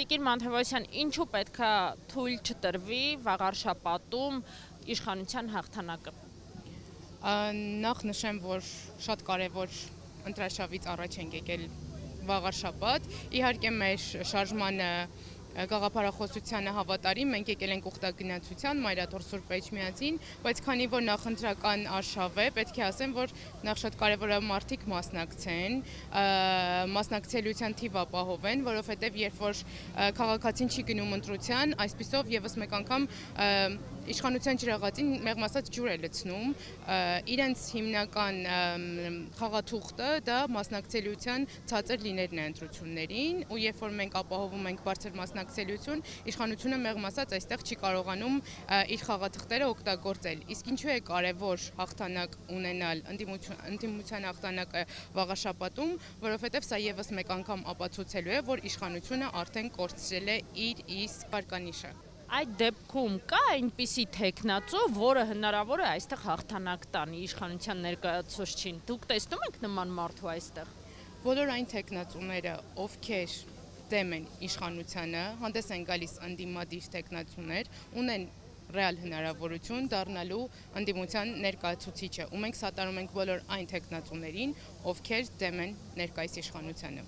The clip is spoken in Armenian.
Տիկին Մանթևոսյան, ինչու պետք է թույլ չտրվի վաղարշապատում իշխանության հաղթանակը։ Նախ նշեմ, որ շատ կարևոր ընտրաշավից առաջ ենք եկել վաղարշապատ։ Իհարկե մեր շարժմանը գաղափարախոսությանը հավատարիմ, մենք եկել ենք ուխտագնացության Մայրաթոր Սուրբ Էջմիածին, բայց քանի որ նախընտրական արշավ է, պետք է ասեմ, որ նախ շատ կարևոր է մարդիկ մասնակցեն, մասնակցելիության թիվ ապահովեն, որովհետև երբ որ քաղաքացին չի գնում ընտրության, այսպիսով եւս մեկ անգամ իշխանության ջրաղացին մեղմ ասած ջուր է լցնում, իրենց հիմնական խաղաթուղթը դա մասնակցելիության ցածր լինելն է ընտրություններին, ու երբ որ մենք ապահովում ենք բարձր մասնակցելիություն, իշխանությունը մեղմ ասած այստեղ չի կարողանում իր խաղաթղթերը օգտագործել։ Իսկ ինչու է կարևոր հաղթանակ ունենալ ընդդիմության հաղթանակը վաղարշապատում, որովհետև սա եւս մեկ անգամ ապացուցելու է, որ իշխանությունը արդեն կորցրել է իր իսկ վարկանիշը։ Այդ դեպքում կա այնպիսի թեկնածու, որը հնարավոր է այստեղ հաղթանակ տանի իշխանության ներկայացուցչին։ Դուք տեսնում եք նման մարդու այստեղ։ Բոլոր այն թեկնածուները, ովքեր դեմ են իշխանությանը, հանդես են գալիս ընդդիմադիր թեկնածուներ, ունեն ռեալ հնարավորություն դառնալու ընդդիմության ներկայացուցիչը, ու մենք սատարում ենք բոլոր այն թեկնածուներին, ովքեր դեմ են ներկայիս իշխանությանը։